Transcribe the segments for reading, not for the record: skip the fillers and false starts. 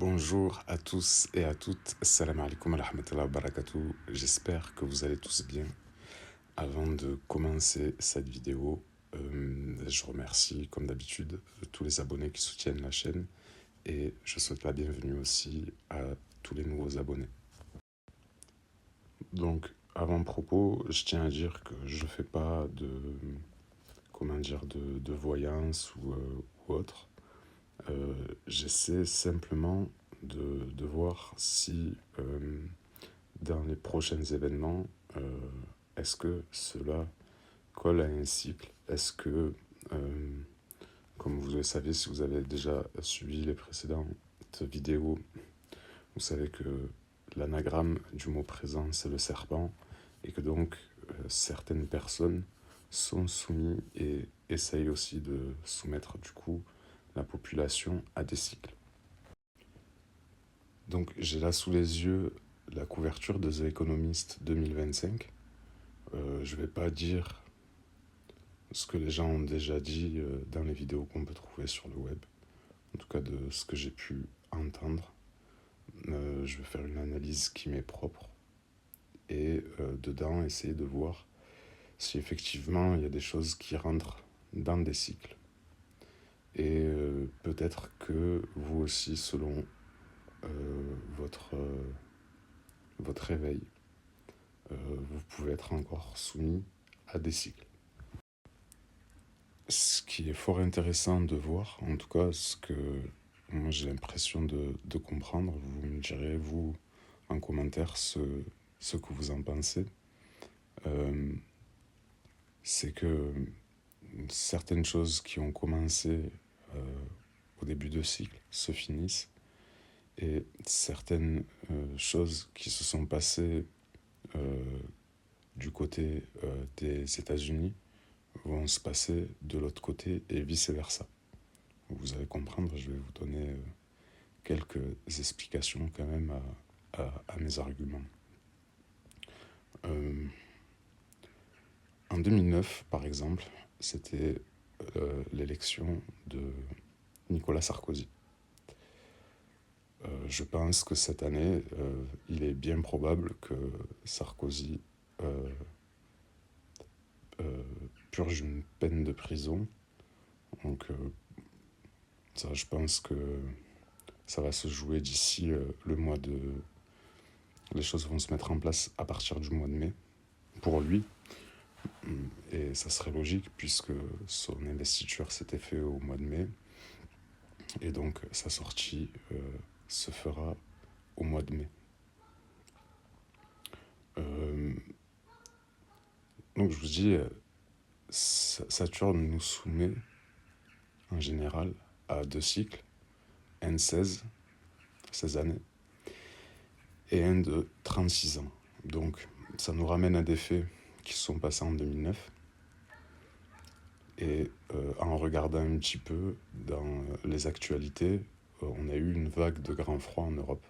Bonjour à tous et à toutes, salam alaikum wa rahmatullahi wa barakatuh, j'espère que vous allez tous bien. Avant de commencer cette vidéo, je remercie comme d'habitude tous les abonnés qui soutiennent la chaîne et je souhaite la bienvenue aussi à tous les nouveaux abonnés. Donc avant propos, je tiens à dire que je ne fais pas de voyance ou autre. J'essaie simplement de voir si dans les prochains événements, est-ce que cela colle à un cycle? Est-ce que, comme vous le savez, si vous avez déjà suivi les précédentes vidéos, vous savez que l'anagramme du mot présent, c'est le serpent, et que donc certaines personnes sont soumises et essayent aussi de soumettre du coup la population à des cycles. Donc j'ai là sous les yeux la couverture de The Economist 2025. Je ne vais pas dire ce que les gens ont déjà dit dans les vidéos qu'on peut trouver sur le web, en tout cas de ce que j'ai pu entendre. Je vais faire une analyse qui m'est propre et dedans essayer de voir si effectivement il y a des choses qui rentrent dans des cycles. Et peut-être que vous aussi, selon votre réveil, vous pouvez être encore soumis à des cycles. Ce qui est fort intéressant de voir, en tout cas ce que moi j'ai l'impression de comprendre, vous me direz vous en commentaire ce que vous en pensez, c'est que certaines choses qui ont commencé au début de cycle se finissent et certaines choses qui se sont passées du côté des États-Unis vont se passer de l'autre côté et vice-versa. Vous allez comprendre, je vais vous donner quelques explications quand même à mes arguments. En 2009, par exemple, c'était l'élection de Nicolas Sarkozy. Je pense que cette année, il est bien probable que Sarkozy purge une peine de prison. Donc ça, je pense que ça va se jouer d'ici le mois de... Les choses vont se mettre en place à partir du mois de mai, pour lui. Et ça serait logique puisque son investiture s'était fait au mois de mai. Et donc sa sortie se fera au mois de mai. Donc je vous dis, Saturne nous soumet en général à deux cycles, un de 16 années, et un de 36 ans. Donc ça nous ramène à des faits qui se sont passés en 2009. Et en regardant un petit peu dans les actualités, on a eu une vague de grand froid en Europe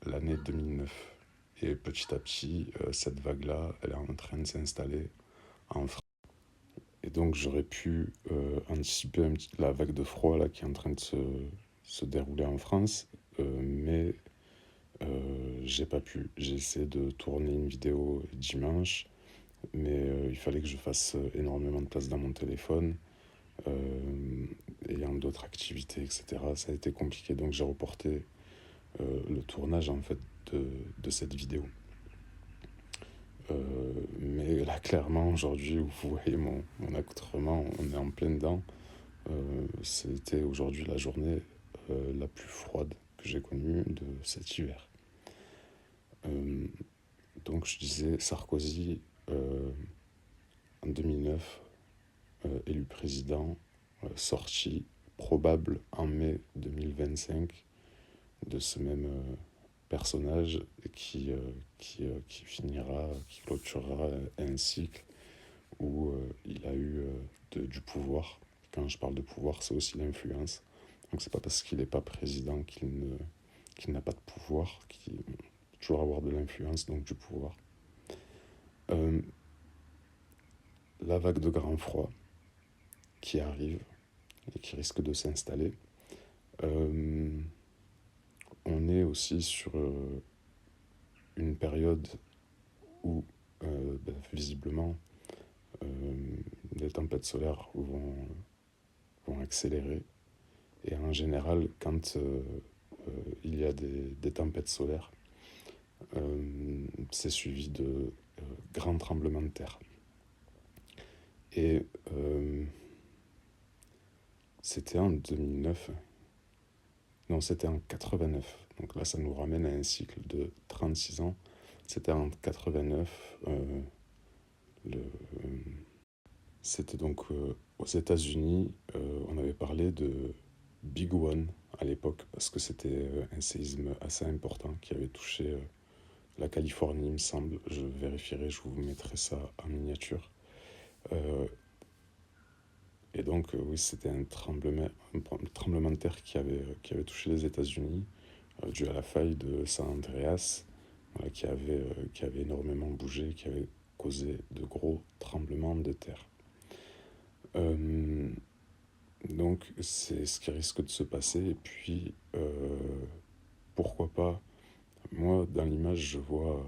l'année 2009. Et petit à petit, cette vague-là, elle est en train de s'installer en France. Et donc j'aurais pu anticiper la vague de froid là, qui est en train de se dérouler en France, mais j'ai pas pu. J'ai essayé de tourner une vidéo dimanche, mais il fallait que je fasse énormément de place dans mon téléphone, ayant d'autres activités, etc. Ça a été compliqué, donc j'ai reporté le tournage en fait de cette vidéo. Mais là, clairement, aujourd'hui, vous voyez mon accoutrement, on est en plein dedans. C'était aujourd'hui la journée la plus froide que j'ai connue de cet hiver. Donc, je disais, Sarkozy, en 2009, élu président, sorti probable en mai 2025 de ce même personnage qui finira, qui clôturera un cycle où il a eu du pouvoir. Quand je parle de pouvoir, c'est aussi l'influence. Donc c'est pas parce qu'il n'est pas président qu'il n'a pas de pouvoir, qu'il peut toujours avoir de l'influence, donc du pouvoir. La vague de grand froid qui arrive et qui risque de s'installer. on est aussi sur une période où, visiblement, les tempêtes solaires vont accélérer. Et en général, quand il y a des tempêtes solaires, c'est suivi de grands tremblements de terre. Et c'était en 2009, non, c'était en 89. Donc là, ça nous ramène à un cycle de 36 ans. C'était en 89, c'était donc aux États-Unis. On avait parlé de Big One à l'époque, parce que c'était un séisme assez important qui avait touché la Californie, il me semble. Je vérifierai, je vous mettrai ça en miniature. Et donc, oui, c'était un tremblement de terre qui avait touché les États-Unis, dû à la faille de San Andreas, voilà, qui avait énormément bougé, qui avait causé de gros tremblements de terre. Donc, c'est ce qui risque de se passer. Et puis, pourquoi pas, moi, dans l'image, je vois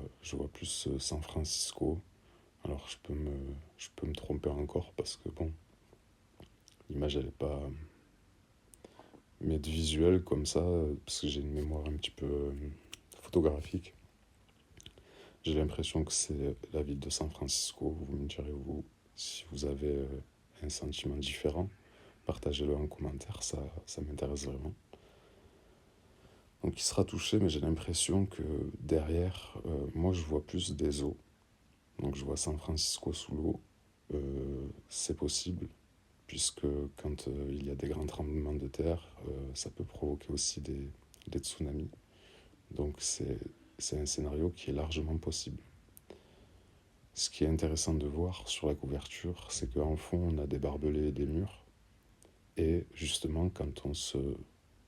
plus San Francisco. Alors, je peux me tromper encore parce que, bon, l'image, elle n'est pas. Mais de visuel comme ça, parce que j'ai une mémoire un petit peu photographique, j'ai l'impression que c'est la ville de San Francisco. Vous me direz, vous, si vous avez un sentiment différent, partagez-le en commentaire, ça m'intéresse vraiment. Donc il sera touché, mais j'ai l'impression que derrière, moi je vois plus des eaux. Donc je vois San Francisco sous l'eau. C'est possible, puisque quand il y a des grands tremblements de terre, ça peut provoquer aussi des tsunamis. Donc c'est un scénario qui est largement possible. Ce qui est intéressant de voir sur la couverture, c'est qu'en fond, on a des barbelés et des murs. Et justement, quand on se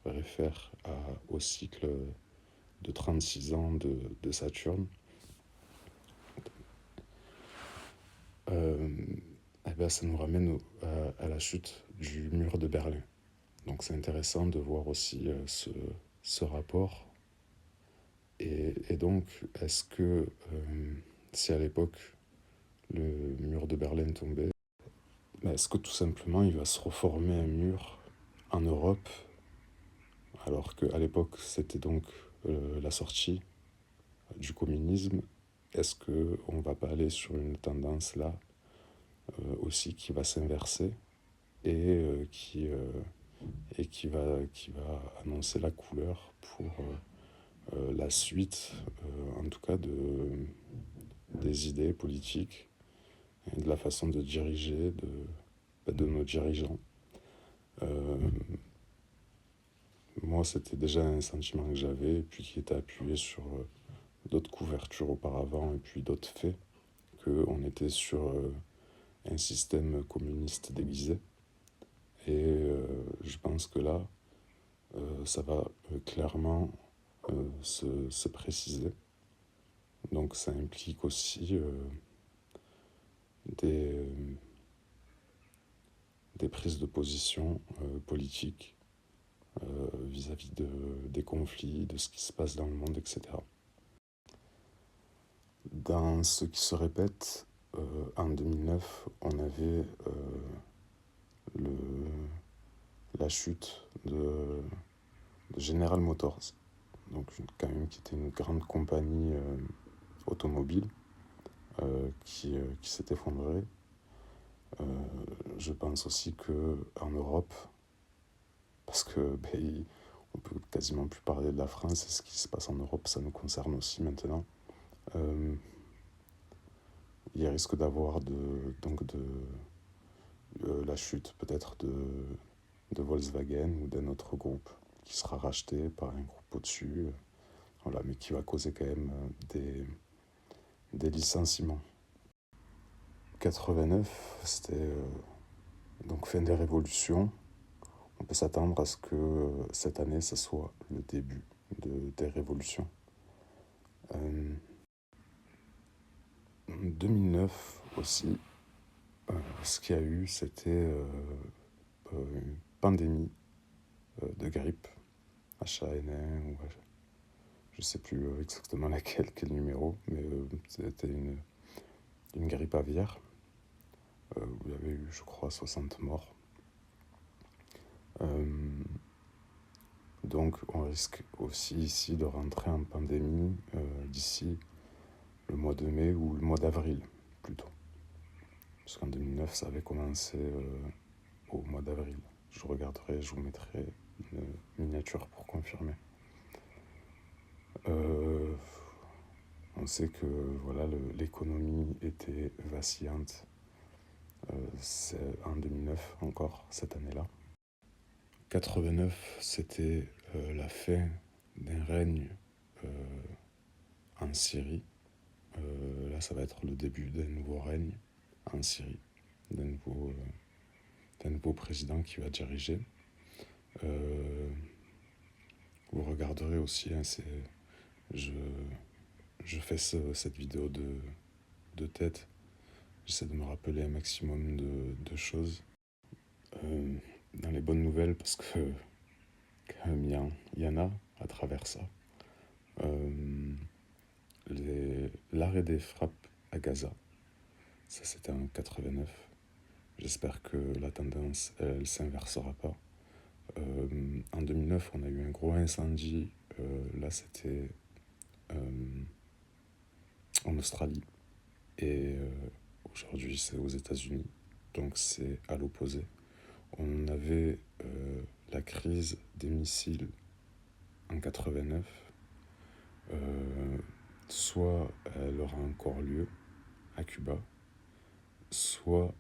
réfère au cycle de 36 ans de Saturne, eh ben, ça nous ramène à la chute du mur de Berlin. Donc c'est intéressant de voir aussi ce rapport. Et donc, est-ce que si à l'époque le mur de Berlin tombait, est-ce que tout simplement il va se reformer un mur en Europe, alors qu'à l'époque c'était donc la sortie du communisme? Est-ce qu'on ne va pas aller sur une tendance là aussi qui va s'inverser et qui va annoncer la couleur pour la suite, en tout cas, des idées politiques et de la façon de diriger de nos dirigeants. Moi, c'était déjà un sentiment que j'avais, et puis qui était appuyé sur d'autres couvertures auparavant, et puis d'autres faits, qu'on était sur un système communiste déguisé. Et je pense que là, ça va clairement se préciser. Donc ça implique aussi des, des prises de position politiques vis-à-vis des conflits, de ce qui se passe dans le monde, etc. Dans ce qui se répète, en 2009, on avait le, la chute de General Motors, donc quand même qui était une grande compagnie automobile qui s'est effondrée. Je pense aussi qu'en Europe, parce que on peut quasiment plus parler de la France, et ce qui se passe en Europe, ça nous concerne aussi maintenant. Il risque d'avoir la chute peut-être de Volkswagen ou d'un autre groupe qui sera racheté par un groupe au-dessus, voilà, mais qui va causer quand même des licenciements. 89, c'était donc fin des révolutions. On peut s'attendre à ce que cette année, ça soit le début des révolutions. En 2009 aussi, ce qu'il y a eu, c'était une pandémie de grippe, H1N1 ou je sais plus exactement quel numéro, mais c'était une grippe aviaire où il y avait eu, je crois, 60 morts. Donc on risque aussi ici de rentrer en pandémie d'ici le mois de mai ou le mois d'avril plutôt. Parce qu'en 2009 ça avait commencé au mois d'avril. Je regarderai, je vous mettrai une miniature pour confirmer. On sait que voilà, l'économie était vacillante. C'est en 2009 encore, cette année-là. 89, c'était la fin d'un règne en Syrie. Là, ça va être le début d'un nouveau règne en Syrie, d'un nouveau président qui va diriger. Vous regarderez aussi, hein, je, je fais cette vidéo de tête. J'essaie de me rappeler un maximum de choses. Dans les bonnes nouvelles, parce que quand même, il y en a à travers ça. L'arrêt des frappes à Gaza, ça c'était en 89. J'espère que la tendance, elle s'inversera pas. En 2009, on a eu un gros incendie. Là, c'était en Australie. Et aujourd'hui, c'est aux États-Unis. Donc, c'est à l'opposé. On avait la crise des missiles en 89. Soit elle aura encore lieu à Cuba, soit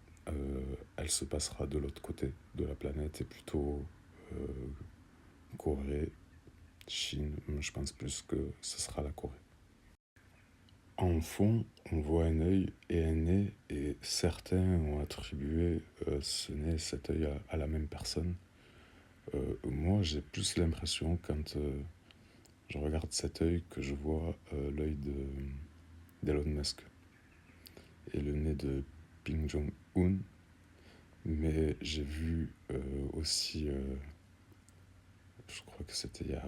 elle se passera de l'autre côté de la planète et plutôt Corée, Chine. Je pense plus que ce sera la Corée. En fond, on voit un œil et un nez, et certains ont attribué ce nez et cet œil à la même personne. Moi, j'ai plus l'impression, quand je regarde cet œil, que je vois l'œil d'Elon Musk et le nez de Kim Jong-un. Mais j'ai vu aussi, je crois que c'était il y a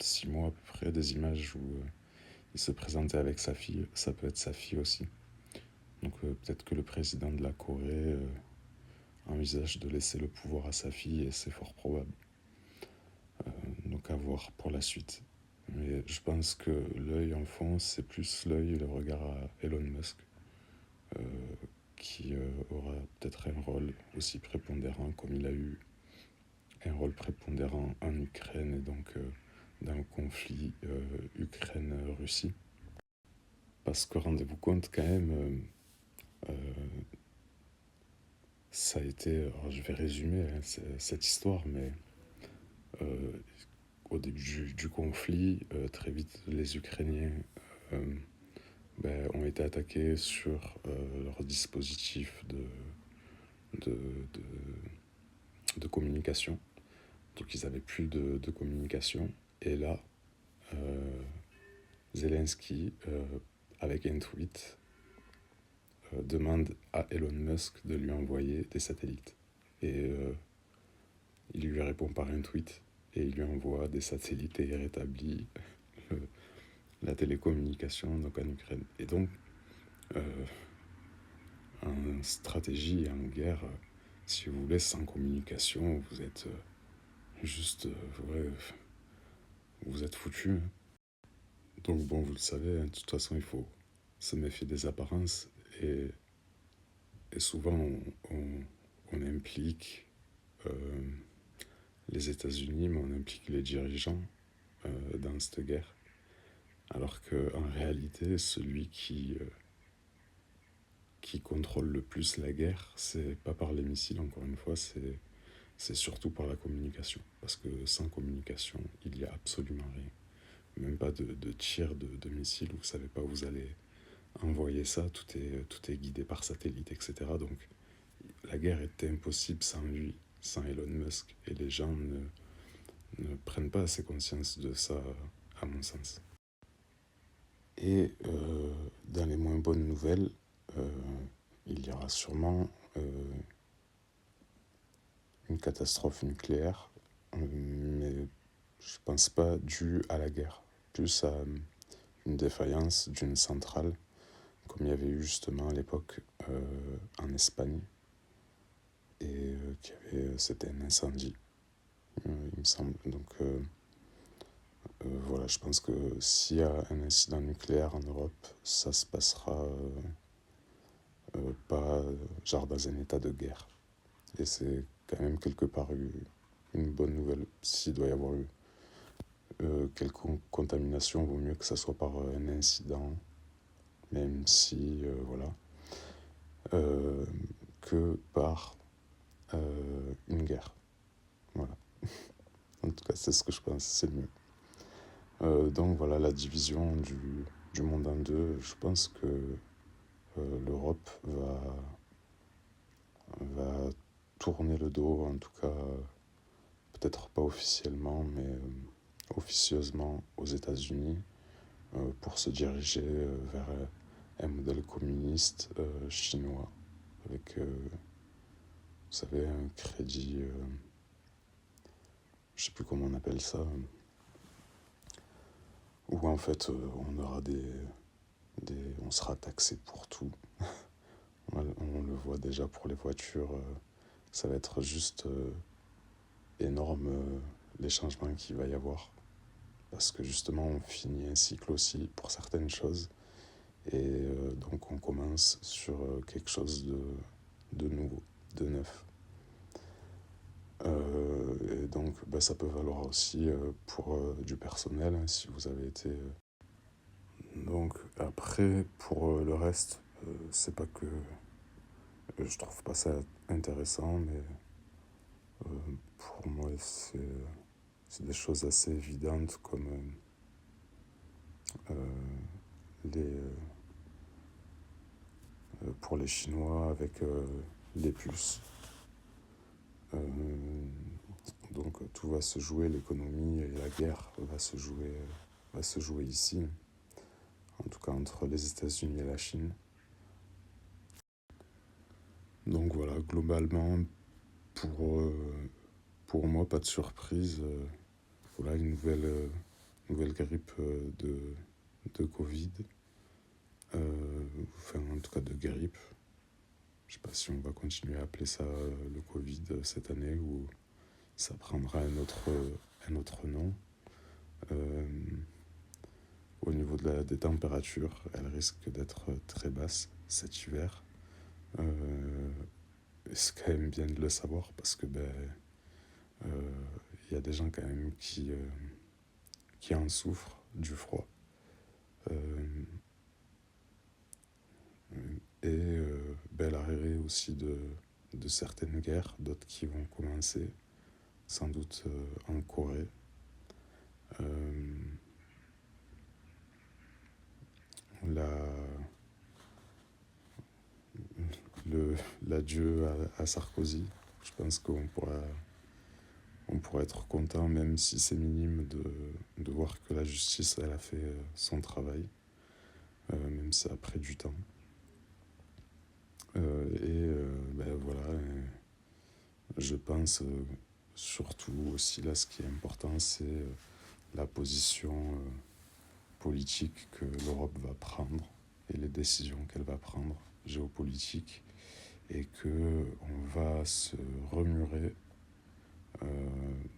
6 mois à peu près, des images où il se présentait avec sa fille. Ça peut être sa fille aussi. Donc peut-être que le président de la Corée envisage de laisser le pouvoir à sa fille, et c'est fort probable. Donc à voir pour la suite. Mais je pense que l'œil en fond, c'est plus l'œil et le regard à Elon Musk, qui aura peut-être un rôle aussi prépondérant, comme il a eu un rôle prépondérant en Ukraine et donc dans le conflit Ukraine-Russie. Parce que rendez-vous compte quand même, ça a été, alors je vais résumer hein, cette histoire, mais au début du conflit, très vite les Ukrainiens ont été attaqués sur leur dispositif de, de, de communication. Donc ils n'avaient plus de communication. Et là, Zelensky, avec un tweet, demande à Elon Musk de lui envoyer des satellites. Et il lui répond par un tweet et il lui envoie des satellites et il rétablit la télécommunication donc en Ukraine. Et donc, en stratégie et en guerre, si vous voulez, sans communication, vous êtes juste, ouais, vous êtes foutu. Donc bon, vous le savez, hein, de toute façon, il faut se méfier des apparences, et souvent on implique les États-Unis, mais on implique les dirigeants dans cette guerre, alors qu'en réalité, celui qui contrôle le plus la guerre, c'est pas par les missiles, encore une fois, c'est surtout par la communication. Parce que sans communication, il n'y a absolument rien. Même pas de tir de missiles, vous savez pas où vous allez envoyer ça, tout est guidé par satellite, etc. Donc la guerre était impossible sans lui, sans Elon Musk, et les gens ne prennent pas assez conscience de ça, à mon sens. Et dans les moins bonnes nouvelles, il y aura sûrement une catastrophe nucléaire, mais je pense pas due à la guerre. plus à une défaillance d'une centrale, comme il y avait eu justement à l'époque en Espagne, et c'était un incendie, il me semble. Donc voilà, je pense que s'il y a un incident nucléaire en Europe, ça se passera pas genre dans un état de guerre. Et c'est quand même quelque part une bonne nouvelle. S'il doit y avoir eu quelconque contamination, vaut mieux que ça soit par un incident, même si, voilà, que par une guerre. Voilà. En tout cas, c'est ce que je pense, c'est mieux. Donc voilà, la division du monde en deux, je pense que l'Europe va tourner le dos, en tout cas, peut-être pas officiellement, mais officieusement aux États-Unis, pour se diriger vers un modèle communiste chinois, avec, vous savez, un crédit, je sais plus comment on appelle ça, où en fait on aura on sera taxé pour tout. On le voit déjà pour les voitures, ça va être juste énorme les changements qu'il va y avoir. Parce que justement, on finit un cycle aussi pour certaines choses. Et donc, on commence sur quelque chose de nouveau, de neuf. Et donc, bah, ça peut valoir aussi pour du personnel, hein, si vous avez été. Donc, après, pour le reste, c'est pas que je trouve pas ça intéressant, mais pour moi, c'est des choses assez évidentes comme les, pour les Chinois avec les puces. Donc tout va se jouer, l'économie et la guerre va se jouer ici, en tout cas entre les États-Unis et la Chine. Donc voilà, globalement, pour moi, pas de surprise. Voilà, une nouvelle grippe de Covid. Enfin, en tout cas de grippe. Je sais pas si on va continuer à appeler ça le Covid cette année ou ça prendra un autre nom. Au niveau des températures, elles risquent d'être très basses cet hiver. C'est quand même bien de le savoir parce que y a des gens quand même qui en souffrent du froid. Et l'arrivée aussi de certaines guerres, d'autres qui vont commencer, sans doute en Corée. La, L'adieu à Sarkozy, je pense on pourra être content, même si c'est minime, de voir que la justice elle a fait son travail, même si ça a pris du temps. Voilà, je pense surtout aussi là, ce qui est important, c'est la position politique que l'Europe va prendre et les décisions qu'elle va prendre géopolitiques et que on va se remurer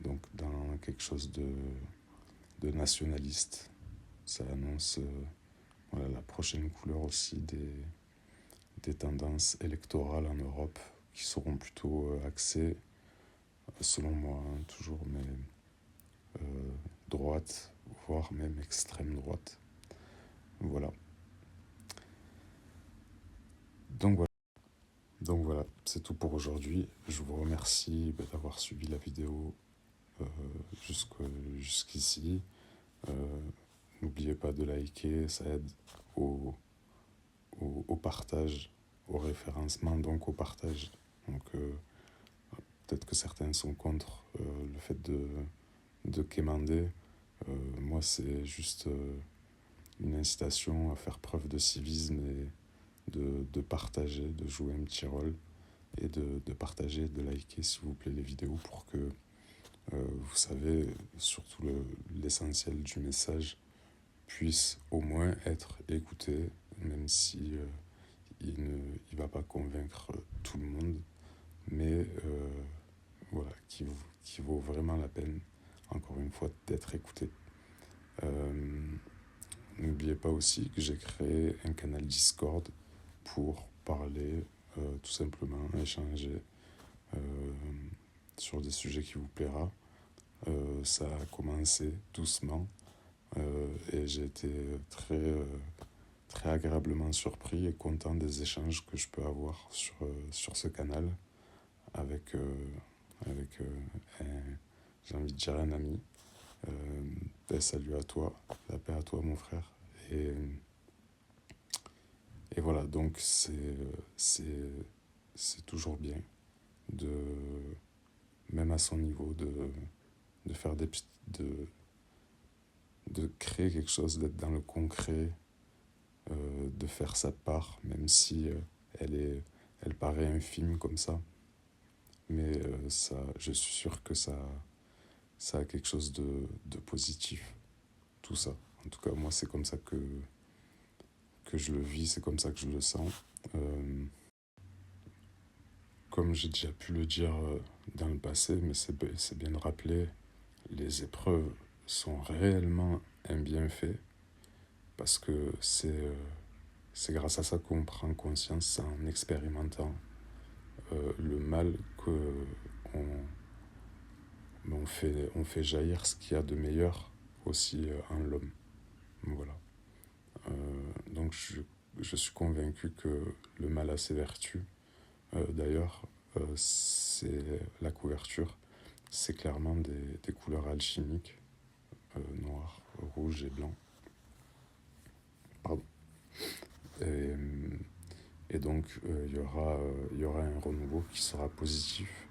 donc dans quelque chose de nationaliste. Ça annonce voilà, la prochaine couleur aussi des tendances électorales en Europe qui seront plutôt axées, selon moi, hein, toujours, mais droite, voire même extrême droite. Voilà. Donc voilà, c'est tout pour aujourd'hui. Je vous remercie d'avoir suivi la vidéo euh, jusqu'ici. N'oubliez pas de liker, ça aide au partage, au référencement, donc au partage. Donc peut-être que certains sont contre le fait de quémander. Moi, c'est juste une incitation à faire preuve de civisme et de partager, de jouer un petit rôle et de partager, de liker s'il vous plaît les vidéos pour que vous savez surtout l'essentiel du message puisse au moins être écouté, même si il va pas convaincre tout le monde, mais voilà, qui vaut vraiment la peine, encore une fois, d'être écouté. N'oubliez pas aussi que j'ai créé un canal Discord pour parler, tout simplement, échanger sur des sujets qui vous plaira. Ça a commencé doucement et j'ai été très agréablement surpris et content des échanges que je peux avoir sur ce canal avec, j'ai envie de dire un ami. Salut à toi, la paix à toi mon frère. Et voilà, donc c'est toujours bien de, même à son niveau, de faire de créer quelque chose, d'être dans le concret, de faire sa part, même si elle paraît infime comme ça. Mais je suis sûr que ça a quelque chose de positif, tout ça. En tout cas, moi, c'est comme ça que je le vis, c'est comme ça que je le sens. Comme j'ai déjà pu le dire dans le passé, mais c'est bien de rappeler, les épreuves sont réellement un bienfait parce que c'est grâce à ça qu'on prend conscience, c'est en expérimentant le mal on fait jaillir ce qu'il y a de meilleur aussi en l'homme. Voilà. Donc je suis convaincu que le mal a ses vertus. D'ailleurs, c'est la couverture, c'est clairement des couleurs alchimiques, noir, rouge et blanc. Pardon. Et, et donc, il y aura un renouveau qui sera positif,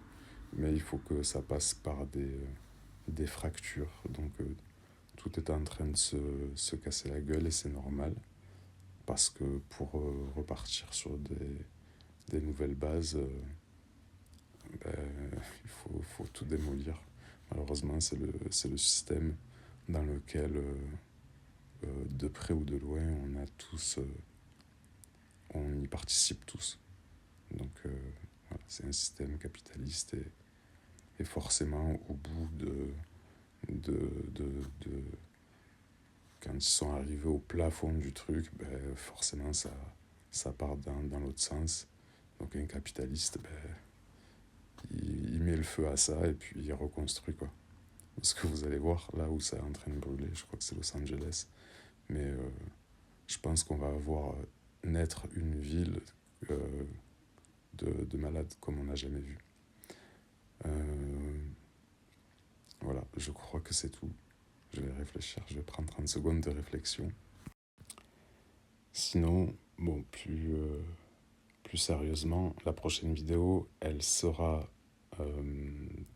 mais il faut que ça passe par des fractures. Donc, tout est en train de se casser la gueule et c'est normal, parce que pour repartir sur des nouvelles bases, il faut tout démolir. Malheureusement, c'est le système dans lequel, de près ou de loin, on y participe tous. Donc, voilà, c'est un système capitaliste et forcément, au bout de quand ils sont arrivés au plafond du truc, forcément, ça part dans l'autre sens. Donc, un capitaliste, il met le feu à ça et puis il reconstruit, quoi. Parce que vous allez voir, là où ça est en train de brûler, je crois que c'est Los Angeles, mais je pense qu'on va voir naître une ville de malades comme on n'a jamais vu. Voilà, je crois que c'est tout. Je vais réfléchir, je vais prendre 30 secondes de réflexion. Sinon, bon, plus sérieusement, la prochaine vidéo, elle sera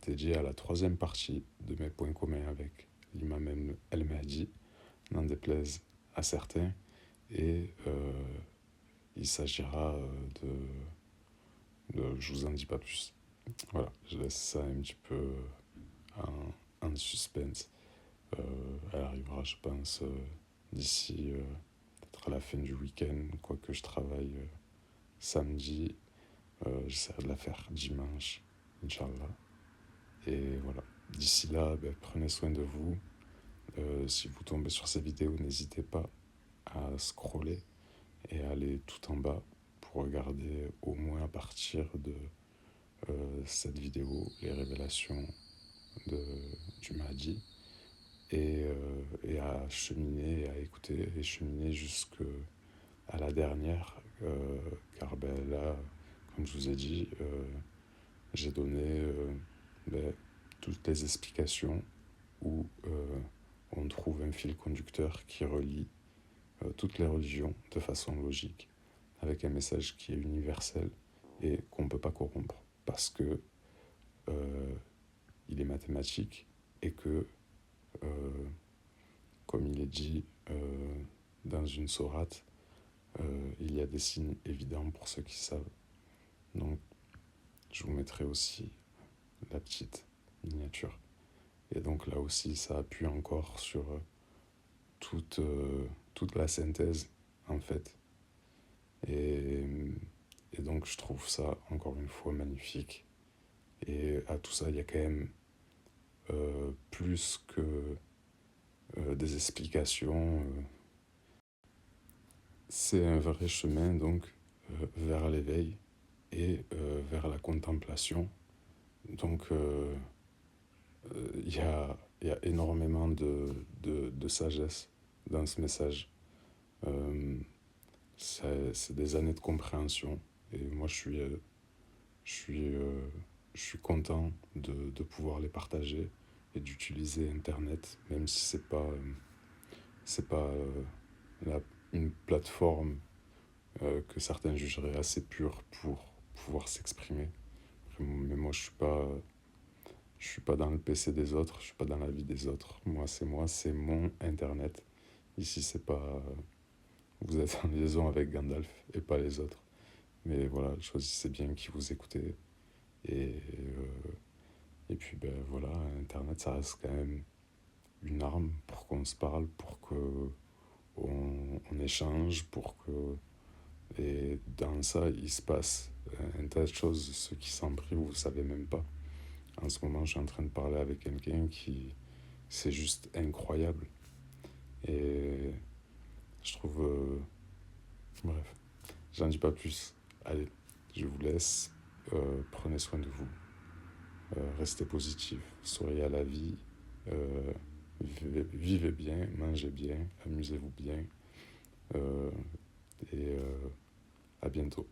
dédiée à la troisième partie de mes points communs avec l'imam El Mahdi, n'en déplaise à certains, et il s'agira je vous en dis pas plus. Voilà, je laisse ça un petit peu en suspense. Elle arrivera, je pense, d'ici peut-être à la fin du week-end, quoique je travaille samedi. J'essaierai de la faire dimanche, Inch'Allah. Et voilà. D'ici là, prenez soin de vous. Si vous tombez sur ces vidéos, n'hésitez pas à scroller et à aller tout en bas pour regarder au moins à partir de cette vidéo les révélations du Mahdi et à cheminer et à écouter et cheminer jusqu'à la dernière car là, comme je vous ai dit, j'ai donné toutes les explications où on trouve un fil conducteur qui relie toutes les religions de façon logique, avec un message qui est universel et qu'on ne peut pas corrompre, parce que il est mathématique et que, comme il est dit dans une sourate, il y a des signes évidents pour ceux qui savent. Donc, je vous mettrai aussi la petite miniature. Et donc là aussi, ça appuie encore sur toute la synthèse, en fait. Et, et donc, je trouve ça, encore une fois, magnifique. Et à tout ça, il y a quand même plus que des explications. C'est un vrai chemin, donc, vers l'éveil et vers la contemplation. Donc, il y a énormément de sagesse dans ce message. Euh, c'est des années de compréhension. Et moi, je suis, euh, je suis content de pouvoir les partager et d'utiliser Internet, même si c'est pas une plateforme que certains jugeraient assez pure pour pouvoir s'exprimer. Mais moi, je suis pas dans le PC des autres, je suis pas dans la vie des autres. Moi, c'est mon Internet. Ici, c'est pas. Vous êtes en liaison avec Gandalf et pas les autres. Mais voilà, choisissez bien qui vous écoutez. Et puis, ben voilà, Internet, ça reste quand même une arme pour qu'on se parle, pour que on échange, pour que. Et dans ça, il se passe un tas de choses. Ceux qui s'en privent, vous ne savez même pas. En ce moment, je suis en train de parler avec quelqu'un qui. C'est juste incroyable. Et je trouve. Bref, j'en dis pas plus. Allez, je vous laisse. Prenez soin de vous. Restez positif. Souriez à la vie. euh, vivez bien, mangez bien, amusez-vous bien. Et à bientôt.